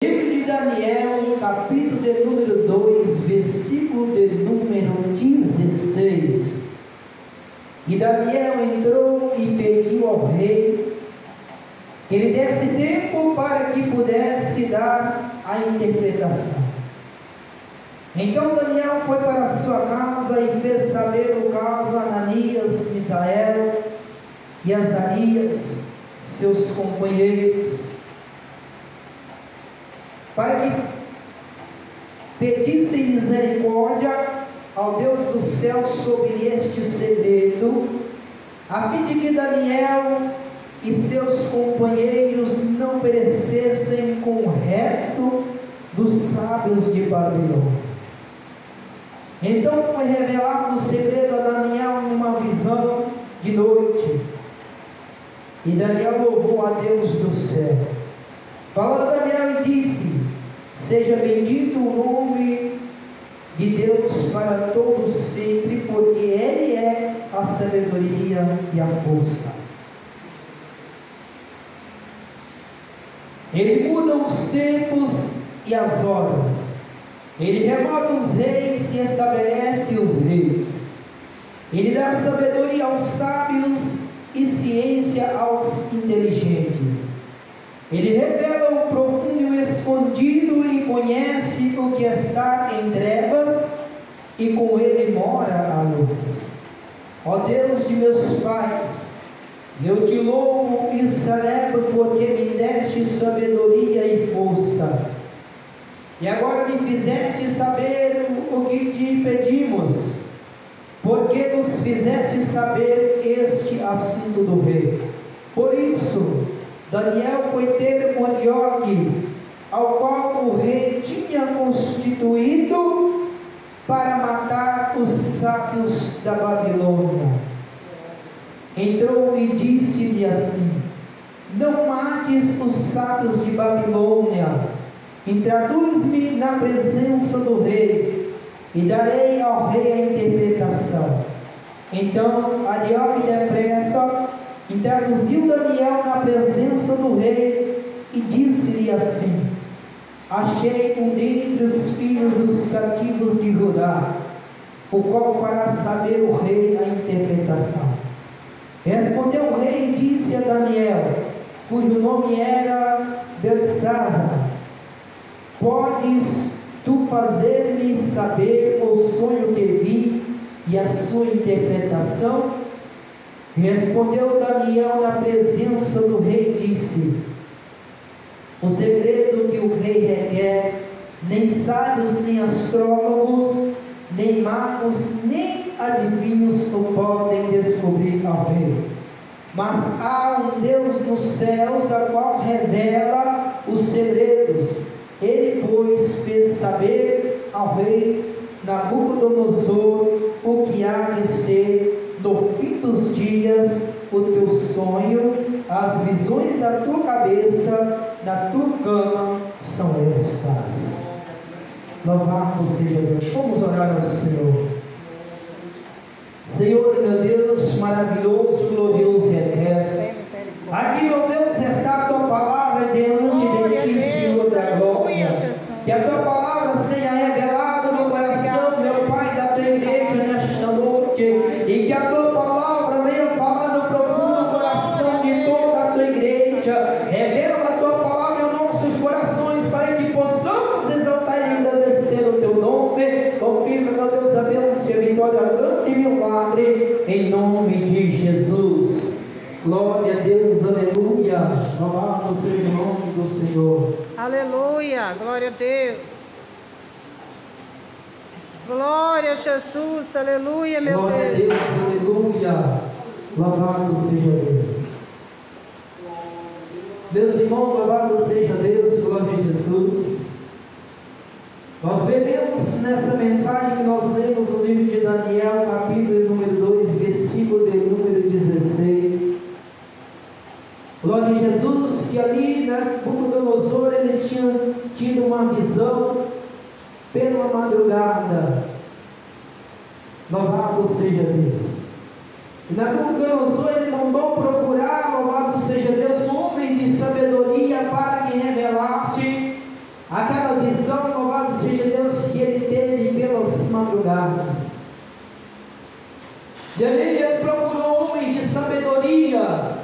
Livro de Daniel, capítulo de número 2, versículo de número 16. E Daniel entrou e pediu ao rei que lhe desse tempo para que pudesse dar a interpretação. Então Daniel foi para sua casa e fez saber o caso a Ananias, Misael e Azarias, seus companheiros, para que pedissem misericórdia ao Deus do céu sobre este segredo, a fim de que Daniel e seus companheiros não perecessem com o resto dos sábios de Babilônia. Então foi revelado o segredo a Daniel em uma visão de noite, e Daniel louvou a Deus do céu. Falou Daniel e disse: seja bendito o nome de Deus para todos sempre, porque Ele é a sabedoria e a força. Ele muda os tempos e as horas. Ele remove os reis e estabelece os reis. Ele dá sabedoria aos sábios e ciência aos inteligentes. Ele revela o profundo e o escondido e conhece o que está em trevas, e com ele mora a luz. Ó Deus de meus pais, eu te louvo e celebro porque me deste sabedoria e força. E agora me fizeste saber o que te pedimos, porque nos fizeste saber este assunto do rei. Por isso, Daniel foi ter com Arioque, ao qual o rei tinha constituído para matar os sábios da Babilônia. Entrou e disse-lhe assim: não mates os sábios de Babilônia, introduz-me na presença do rei, e darei ao rei a interpretação. Então Arioque depressa introduziu Daniel na presença do rei e disse-lhe assim: achei um dentre os filhos dos cativos de Judá, o qual fará saber o rei a interpretação. Respondeu o rei e disse a Daniel, cujo nome era Beltesazar: podes tu fazer-me saber o sonho que vi e a sua interpretação? Respondeu Daniel na presença do rei e disse: o segredo que o rei requer, nem sábios, nem astrólogos, nem magos, nem adivinhos o podem descobrir ao rei. Mas há um Deus nos céus, a qual revela os segredos. Ele, pois, fez saber ao rei Nabucodonosor o que há de ser no fim dos dias, o teu sonho, as visões da tua cabeça, da tua cama são estas. Louvado seja Deus. Vamos orar ao Senhor. Senhor, meu Deus, maravilhoso, glorioso e eterno, aqui, meu Deus, está a tua palavra diante de ti, Senhor da glória. Que a tua palavra seja revelada no coração, meu Pai, da tua igreja nesta noite, e que a tua palavra venha falar no profundo coração de toda a tua igreja. Revela a tua palavra em nossos corações, para que possamos exaltar e agradecer o teu nome. Confirma, meu Deus, a bênção e a vitória, grande milagre, em nome de Jesus. Glória a Deus, aleluia. Louvado seja o nome do Senhor. Aleluia, glória a Deus. Glória a Jesus, aleluia, meu Deus. Glória a Deus, aleluia. Louvado seja Deus. Meus irmãos, louvado seja Deus, glória a Jesus. Nós veremos nessa mensagem que nós lemos no livro de Daniel, capítulo número 2, versículo de número 16. Glória a Jesus, que ali Nabucodonosor, ele tinha tido uma visão pela madrugada. Louvado seja Deus. E Nabucodonosor, ele mandou procurar, louvado seja Deus, um homem de sabedoria para que revelasse aquela visão, louvado seja Deus, que ele teve pelas madrugadas. E ali ele procurou homens de sabedoria,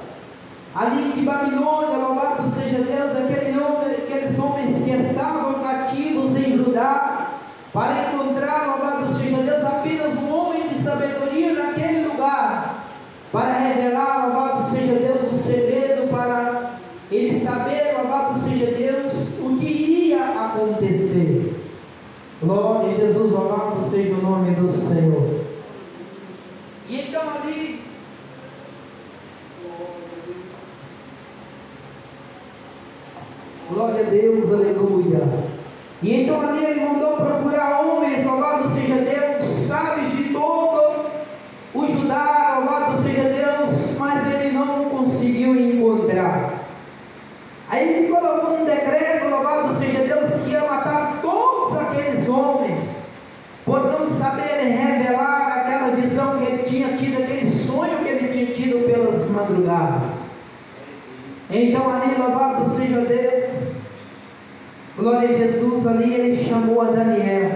ali de Babilônia, louvado seja Deus, aqueles homens que estavam cativos em Judá, para encontrar, louvado seja Deus, apenas um homem de sabedoria naquele lugar, para revelar, louvado seja Deus, o segredo, para ele saber, louvado seja Deus, o que iria acontecer. Glória a Jesus, louvado seja o nome do Senhor. E então ali, glória a Deus, aleluia. E então ali ele mandou procurar homens, louvado seja Deus, sábios de todo o Judá, louvado seja Deus, mas ele não conseguiu encontrar. Aí ele colocou um decreto, louvado seja Deus, que ia matar todos aqueles homens, por não saberem revelar aquela visão que ele tinha tido, aquele sonho que ele tinha tido pelas madrugadas. Então ali, louvado seja Deus, glória a Jesus, ali ele chamou a Daniel.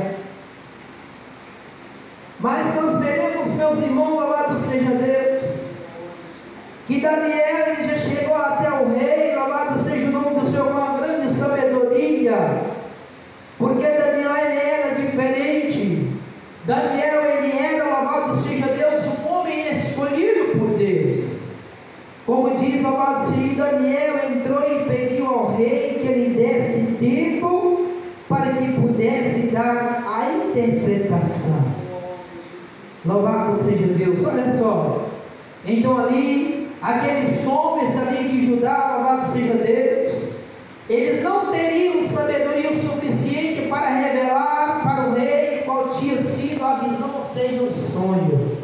Mas nós veremos, meus irmãos, louvado seja Deus, que Daniel ele já chegou até o rei, louvado seja o nome do Senhor, com uma grande sabedoria, porque Daniel ele era diferente. Daniel ele era, louvado seja Deus, um homem escolhido por Deus. Como diz, louvado seja, Daniel entrou e pediu ao rei que ele desse tempo para que pudesse dar a interpretação. Louvado seja Deus. Olha só, então ali, aqueles homens ali de Judá, louvado seja Deus, eles não teriam sabedoria o suficiente para revelar para o rei qual tinha sido a visão, ou seja, o sonho.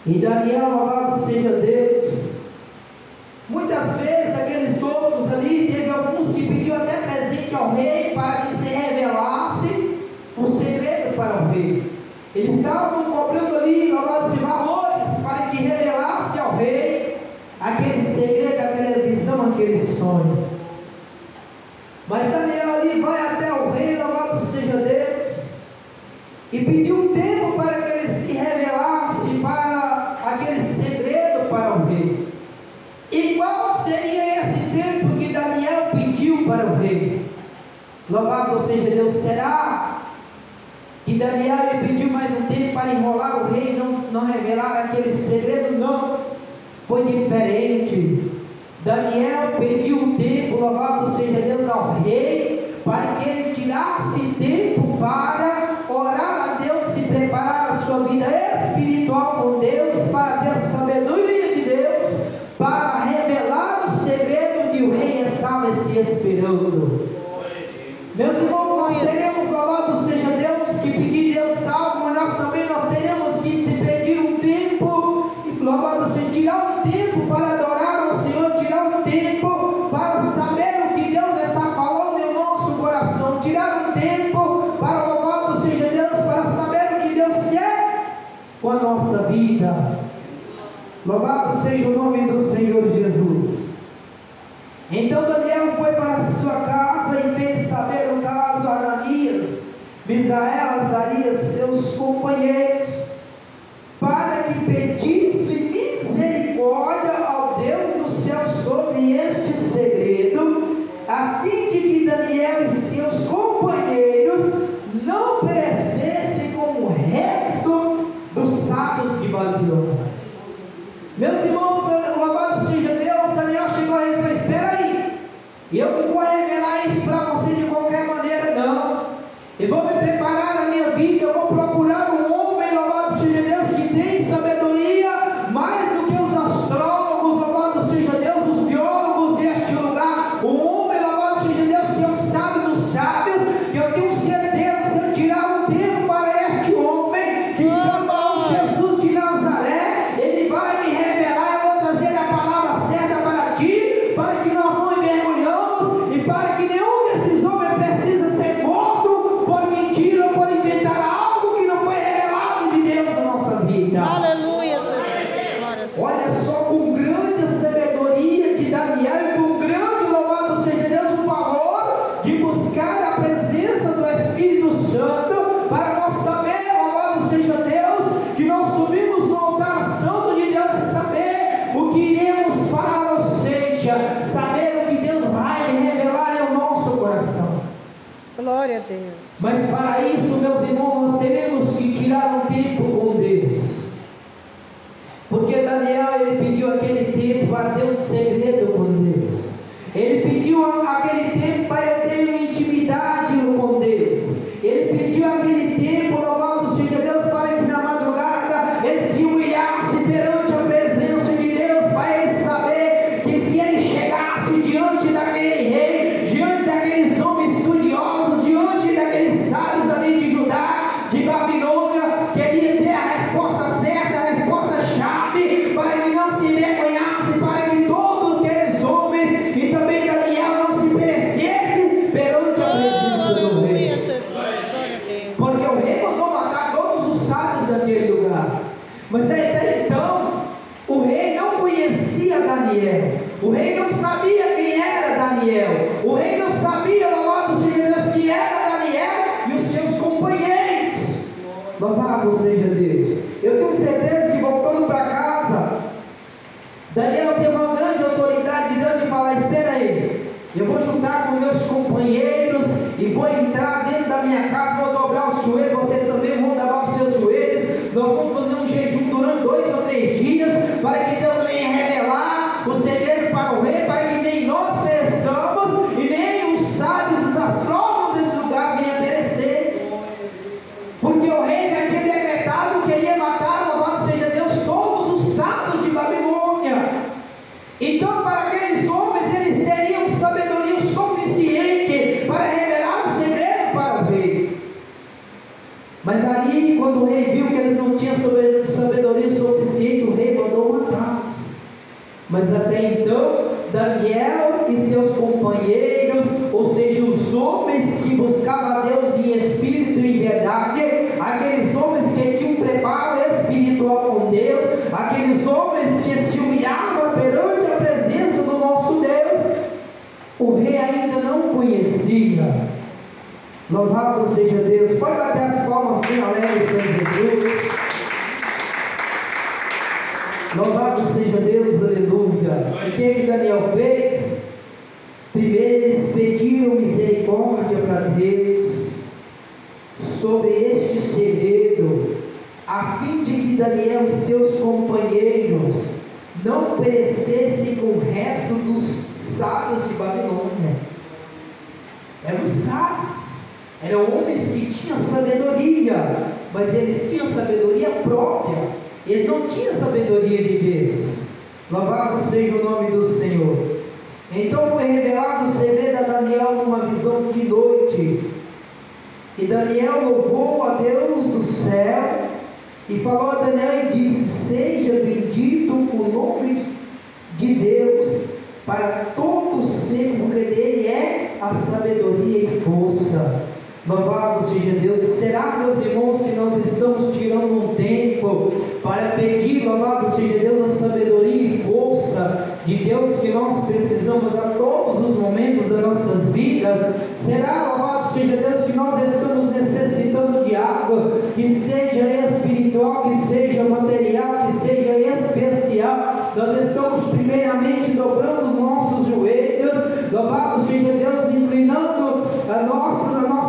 E Daniel, louvado seja Deus, muitas vezes aqueles outros ali, teve alguns que pediu até presente ao rei para que se revelasse o segredo para o rei. Eles estavam cobrando ali, louvado seja, valores para que revelasse ao rei aquele segredo, aquela visão, aquele sonho. Mas Daniel ali vai até o rei, louvado seja Deus, e pediu um tempo para que ele se revelasse para aquele segredo para o rei. E qual seria esse tempo que Daniel pediu para o rei? Louvado seja Deus. Será que Daniel pediu mais um tempo para enrolar o rei e não revelar aquele segredo? Não, foi diferente. Daniel pediu um tempo, louvado seja Deus, ao rei, para que ele tirasse tempo para orar a Deus e preparar a sua vida espiritual com Deus, para ter a sabedoria de Deus, para revelar o segredo que o rei estava se esperando. Meus irmãos, nós teremos, louvado seja Deus, que pedir Deus algo, mas nós teremos que pedir um tempo, louvado seja, tirar um tempo para adorar ao Senhor, tirar um tempo para saber o que Deus está falando em nosso coração, tirar um tempo para, louvado seja Deus, para saber o que Deus quer com a nossa vida. Louvado seja o nome do Senhor Jesus. Então Daniel foi para a sua casa e fez saber o caso a Ananias, Misael, Azarias, seus companheiros, para que pedisse misericórdia ao Deus do céu sobre este segredo, a fim de que Daniel e seus companheiros não perecessem como o resto dos sábios de Babilônia. Meus irmãos, louvado seja Deus, Daniel chegou a ele e falou: espera aí, eu não vou revelar isso para você de qualquer maneira, não. Eu vou me preparar a minha vida, eu vou procurar um homem, louvado seja Deus, que tem sabedoria mais do que os astrólogos, louvado seja Deus, os biólogos deste lugar. Um homem, louvado seja Deus, que é o sábio dos sábios, que eu tenho certeza, se eu tirar um tempo para este homem, que chama Jesus de Nazaré, ele vai me revelar, eu vou trazer a palavra certa para ti, para que nós não envergonhamos e para que nenhum desses homens precisa ser morto por mentira ou por inventar algo que não foi revelado de Deus na nossa vida. Aleluia, Jesus. Olha só, com grande sabedoria de Daniel e com grande, louvado seja Deus, o valor de buscar a presença do Espírito Santo, para nós saber, louvado seja Deus, que nós subimos no altar santo de Deus e saber o que iremos falar, ou seja, saber o que Deus vai revelar em nosso coração. Glória a Deus. Mas para isso, meus irmãos, nós teremos que tirar um tempo com Deus. Porque Daniel, ele pediu aquele tempo para ter um segredo com Deus. Ele pediu aquele tempo para ter uma intimidade com Deus. Ele pediu aquele tempo, louvado seja Deus, para que na madrugada ele se humilhasse perante a presença de Deus, para ele saber que se ele chegasse diante daquele rei, diante daqueles homens estudiosos, diante daqueles sábios ali de Judá, de Babilônia, queria ter a resposta certa, a resposta chave, para que não se envergonhasse, para que todos aqueles homens e também Daniel não se perecesse perante a presença do rei. Porque o rei mandou matar todos os sábios daquele lugar. Mas até então, o rei não conhecia Daniel. O rei não sabia quem era Daniel. O rei não sabia, louvado seja Deus, que era Daniel e os seus companheiros. Louvado seja Deus. Eu tenho certeza que voltando para casa, Daniel teve uma grande autoridade de Deus de falar: espera aí, eu vou juntar com meus companheiros e vou entrar dentro da minha casa, vou dobrar os joelhos, vocês também vão dobrar os seus joelhos, nós vamos fazer um jejum durante 2 ou 3 dias, para que Deus venha revelar o segredo para o rei, para que nem nós pereçamos e nem os sábios e os astrólogos desse lugar venham perecer. Porque o rei já tinha decretado que ele ia matar, louvado seja Deus, todos os sábios de Babilônia. Então, para aqueles homens, eles teriam sabedoria suficiente para revelar o segredo para o rei. Mas ali, quando o rei viu que eles não tinham sabedoria suficiente, o rei mandou matá-los. Mas até então, Daniel e seus companheiros, ou seja, os homens que buscavam a Deus em espírito e em verdade, aqueles homens que tinham um preparo espiritual com Deus, aqueles homens que se humilhavam perante a presença do nosso Deus, o rei ainda não conhecia. Louvado seja Deus. Pode bater as palmas assim, alegre para Jesus. Louvado seja Deus, aleluia. O que Daniel fez? Primeiro eles pediram misericórdia para Deus sobre este segredo, a fim de que Daniel e seus companheiros não perecessem com o resto dos sábios de Babilônia. Eram sábios, eram homens que tinham sabedoria, mas eles tinham sabedoria própria. Eles não tinham sabedoria de Deus. Louvado seja o nome do Senhor. Então foi revelado o segredo a Daniel numa visão de noite. E Daniel louvou a Deus do céu e falou a Daniel e disse: seja bendito o nome de Deus para todo sempre, porque dele é a sabedoria e força. Louvado seja Deus. Será, meus irmãos, que nós estamos tirando um tempo para pedir, louvado seja Deus, a sabedoria e força de Deus que nós precisamos a todos os momentos das nossas vidas? Será, louvado seja Deus, que nós estamos necessitando de água, que seja espiritual, que seja material, que seja especial? Nós estamos primeiramente dobrando nossos joelhos, louvado seja Deus, inclinando a nossa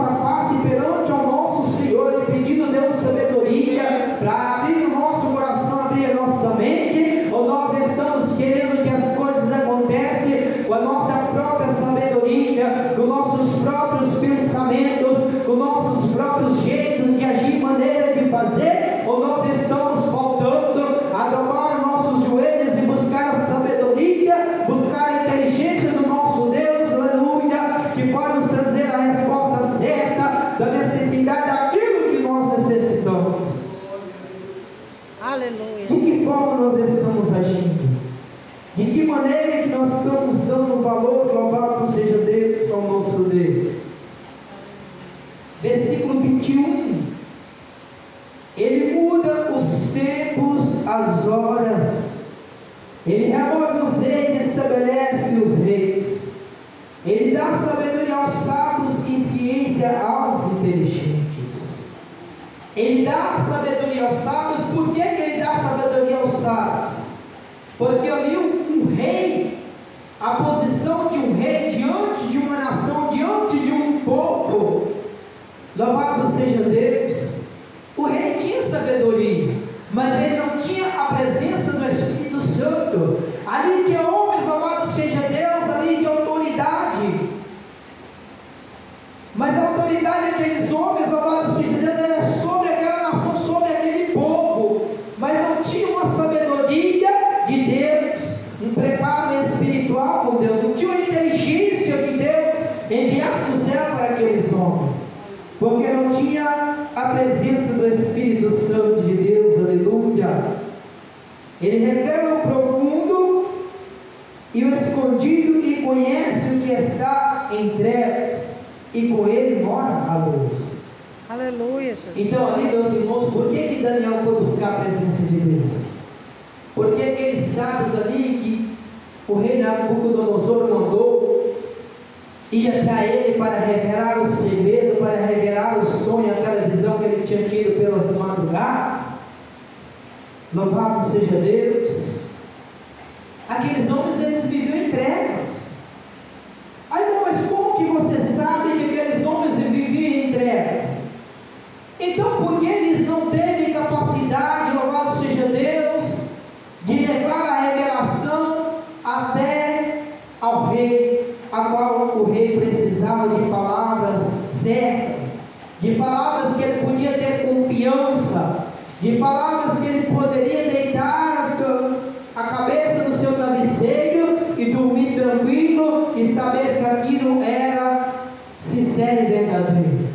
face perante ao nosso Senhor e pedindo Deus sabedoria para abrir o nosso coração, abrir a nossa mente, ou nós estamos querendo que as coisas aconteçam com a nossa própria sabedoria, com nossos próprios pensamentos, com nossos próprios jeitos de agir, maneira de fazer, ou nós estamos faltando a dobrar nossos joelhos e buscar a sabedoria, buscar a inteligência do nosso Deus, aleluia, que pode nos trazer a resposta certa da necessidade daquilo que nós necessitamos. Aleluia. De que forma nós estamos agindo? De que maneira que nós estamos dando valor, louvado seja Deus, ao nosso Deus? Versículo 21. Ele muda os tempos, as horas. Ele remove os reis e estabelece os reis. Ele dá sabedoria aos sábios Ele dá sabedoria aos sábios. Por que ele dá sabedoria aos sábios? Porque ali um rei, a posição de um rei diante de uma nação, diante de um povo, louvado seja Deus, o rei tinha sabedoria, mas ele não tinha a presença do Espírito Santo. Ali tinha homens, louvado seja Deus, ali de autoridade, mas a autoridade daqueles homens, louvado seja Deus, era sobre aquela nação, sobre aquele povo, mas não tinha uma sabedoria de Deus, um preparo espiritual com Deus, não tinha uma inteligência que Deus enviasse do céu para aqueles homens, porque não tinha a presença do Espírito Santo de Deus, aleluia. Ele revela o profundo e o escondido, e conhece o que está em trevas, e com ele mora a luz. Aleluia, Jesus. Então ali, meus irmãos, por que Daniel foi buscar a presença de Deus? Porque aqueles sábios ali que o rei Nabucodonosor mandou ir até ele para revelar o segredo, para revelar o sonho, aquela visão que ele tinha tido pelas madrugadas, louvado seja Deus. Aqueles homens, eles viviam em trevas. Aí, mas como que você sabe que aqueles homens viviam em trevas? Então, porque eles não teve capacidade, louvado seja Deus, de levar a revelação até ao rei, a qual o rei precisava de palavras certas, de palavras que ele podia ter confiança, de palavras que ele poderia deitar a cabeça no seu travesseiro e dormir tranquilo e saber que aquilo era sincero e verdadeiro.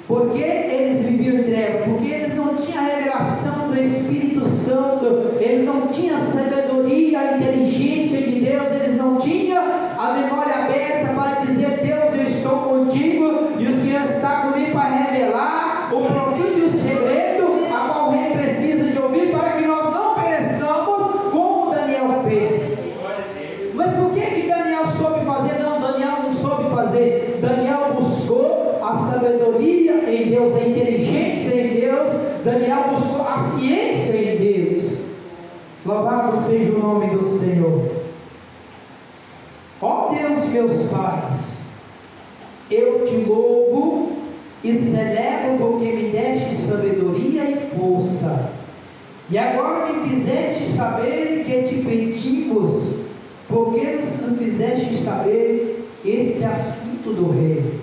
Porque eles viviam em trevas? Porque eles não tinham a revelação do Espírito Santo, eles não tinham a sabedoria, a inteligência de Deus, eles não tinham a memória aberta para dizer: Deus, eu estou contigo e o Senhor está comigo para revelar o profundo e o segredo a qual o rei precisa de ouvir, para que nós não pereçamos como Daniel fez. Mas por que Daniel soube fazer? Não, Daniel não soube fazer. Daniel buscou a sabedoria em Deus, a inteligência em Deus. Daniel buscou a ciência em Deus. Louvado seja o nome do Senhor. Ó Deus de meus pais, eu te louvo e celebro, porque me deste sabedoria e força, e agora me fizeste saber que te pedimos, porque nos fizeste saber este assunto do rei.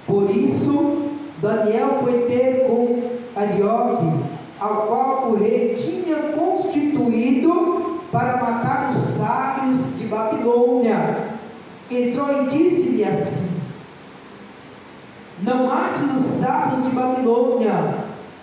Por isso Daniel foi ter com Arioque, ao qual o rei tinha constituído para matar os sábios de Babilônia. Entrou e disse-lhe assim: não mates os sábios de Babilônia,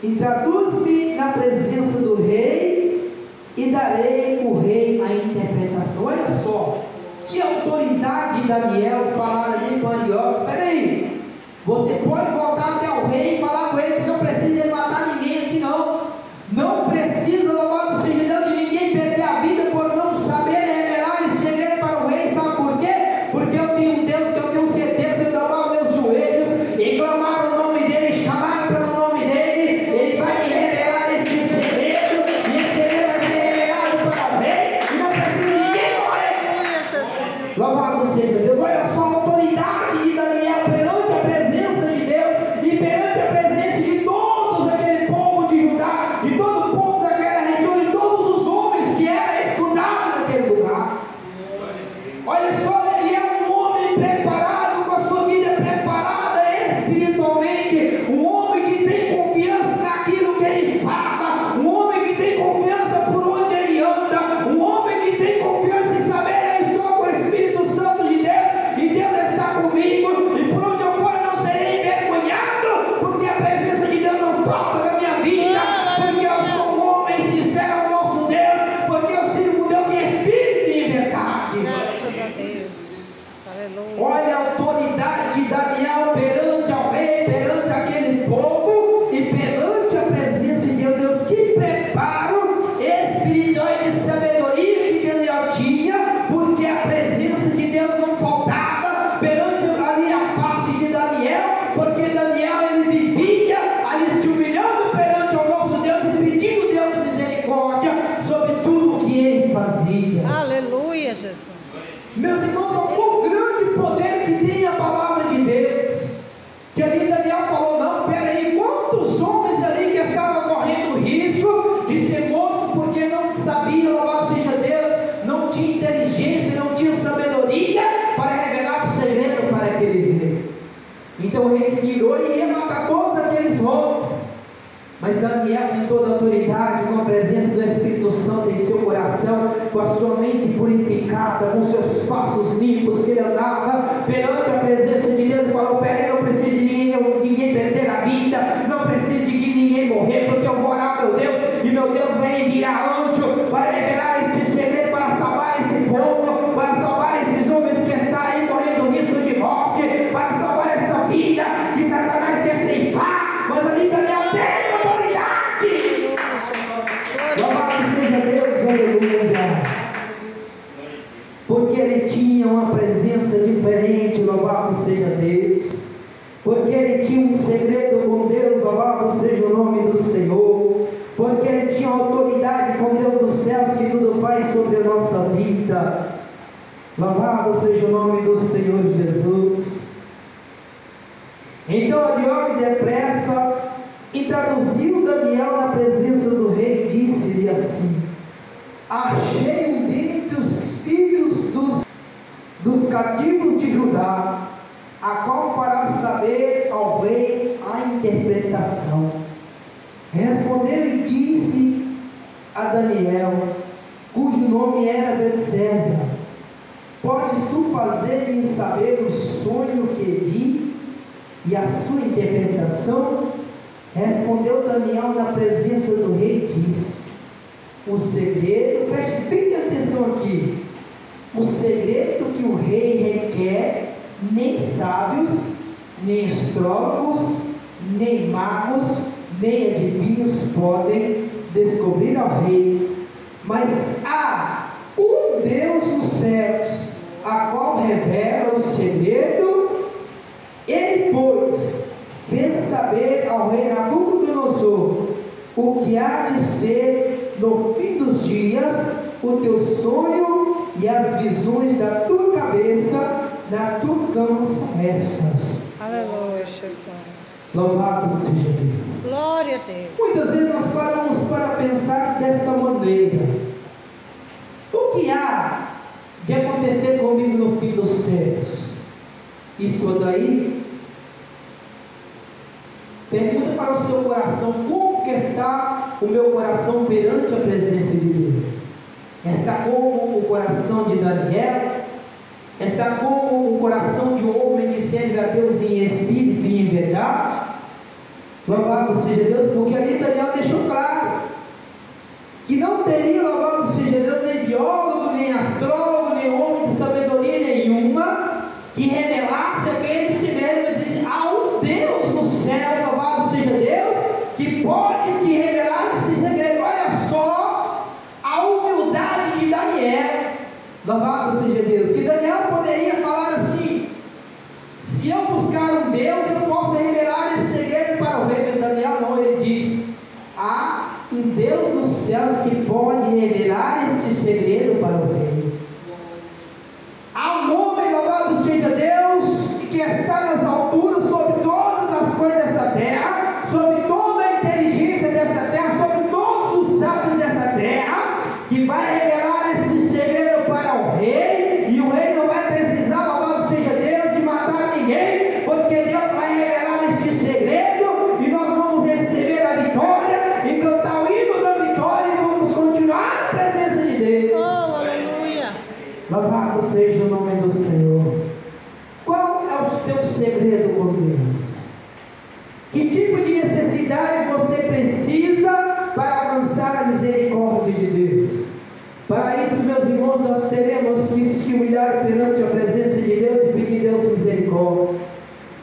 introduz-me na presença do rei, e darei o rei a interpretação. Olha só, que autoridade Daniel falar ali com Arioque. Peraí, você pode voltar até o rei e falar com ele, que não precisa matar ninguém aqui não. Não precisa, louvado seja Deus, de ninguém perder a vida por não saber revelar esse segredo para o rei. Sabe por quê? Porque eu tenho um Deus que eu tenho certeza, eu dobrar os meus joelhos e clamar o nome dele, chamar pelo nome dele, ele vai me revelar esse segredo, e esse segredo vai ser revelado para o rei, e não precisa de ninguém morrer. Louvado seja Deus. Olha só a autoridade de Daniel perante a presença de Deus. Então o rei se irou e ia matar todos aqueles homens. Mas Daniel, com toda a autoridade, com a presença do Espírito Santo em seu coração, com a sua mente purificada, com seus passos limpos, que ele andava perante a presença de Deus, e falou: peraí, não precisa de ninguém perder a vida, não precisa de que ninguém morrer, porque eu vou orar, meu Deus, e meu Deus vai enviar anjo para revelar este segredo, para salvar esse povo, para salvar esses homens que estão aí correndo risco de morte, para salvar esta vida que Satanás quer ceifar. Mas ali Daniel tem autoridade. Louvado seja Deus, aleluia. Porque ele tinha uma presença diferente, louvado seja Deus. Porque ele tinha um segredo com Deus, louvado seja o nome do Senhor. Porque ele tinha autoridade com Deus dos céus, que tudo faz sobre a nossa vida. Louvado seja o nome do Senhor Jesus. Então Arioque depressa introduziu Daniel na presença do rei e disse-lhe assim: achei um dentre os filhos dos cativos de Judá, a qual fará saber ao rei a interpretação. Respondeu e disse a Daniel, cujo nome era Beltesazar: podes tu fazer-me saber o sonho que vi e a sua interpretação? Respondeu Daniel na presença do rei e disse: o segredo, preste bem atenção aqui, o segredo que o rei requer, nem sábios, nem astrólogos, nem magos, nem adivinhos podem descobrir ao rei, mas há um Deus nos céus, a qual revela o segredo. Ele, pois, fez saber ao rei Nabucodonosor o que há de ser no fim dos dias, o teu sonho e as visões da tua cabeça na tua cama são estas. Aleluia, Jesus. Louvado seja Deus. Glória a Deus. Muitas vezes nós paramos para pensar desta maneira: o que há de acontecer comigo no fim dos tempos? Isto daí, pergunta para o seu coração: como que está o meu coração perante a presença de Deus? Está como o coração de Daniel? Está como o coração de um homem que serve a Deus em espírito e em verdade? Louvado seja Deus, porque ali Daniel deixou claro que não teria, louvado seja Deus, nem biólogo, nem astrólogo, nem homem de sabedoria nenhuma que revelasse aquele segredo, mas ele diz: há um Deus no céu, louvado seja Deus, que pode te revelar esse segredo. Olha só a humildade de Daniel, louvado seja Deus, que Daniel poderia falar assim: se eu buscar um Deus, eu posso revelar esse segredo para o rei. Mas Daniel não, ele diz: há um Deus nos céus que pode revelar este segredo para o rei. Há um homem, louvado seja Deus, que está nas alturas sobre todas as coisas dessa terra, sobre toda a inteligência dessa terra, sobre todos os sábios dessa terra, que vai revelar esse segredo para o rei, e o rei não vai precisar, louvado seja Deus, de matar ninguém, porque Deus vai revelar este segredo, e nós vamos receber a vitória, e cantar o hino da vitória, e vamos continuar na presença de Deus. Oh, aleluia. Louvado seja o nome do Senhor. Qual é o seu segredo com Deus? Que tipo de necessidade você precisa para alcançar a misericórdia de Deus? Para isso, meus irmãos, nós teremos que se humilhar perante a presença de Deus e pedir a Deus misericórdia.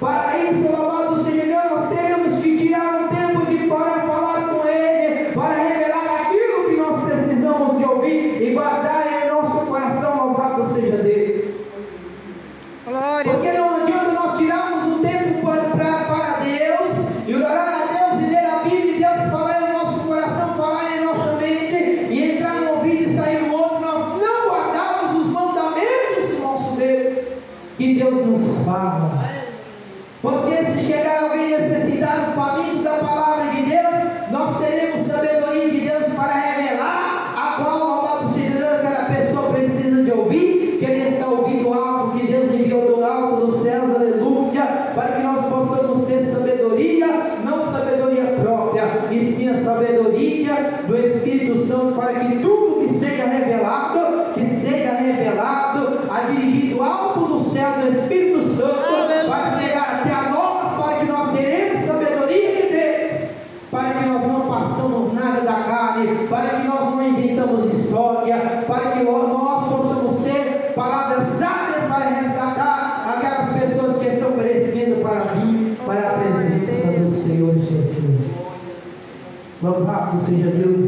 Para isso, louvado seja Deus, nós teremos que tirar um tempo para falar com Ele, para revelar aquilo que nós precisamos de ouvir e guardar em nosso coração, louvado seja Deus. Glória. Porque não adianta nós tirarmos um tempo para Deus e orar a Deus e ler a Bíblia e Deus falar em nosso coração, falar em nossa mente e entrar no ouvido e sair no outro. Nós não guardamos os mandamentos do nosso Deus, que Deus nos fala. Porque esse não sabedoria própria, e sim a sabedoria do Espírito Santo, para que tudo que seja revelado, dirigido alto do céu do Espírito Santo, vai chegar até a nós, para que nós teremos sabedoria de Deus, para que nós não passamos nada da carne, para que nós não inventamos história, para que nós possamos ter palavras sábias para resgatar aquelas pessoas que estão perecendo para vir para a presença do Senhor Jesus. Louvado seja Deus.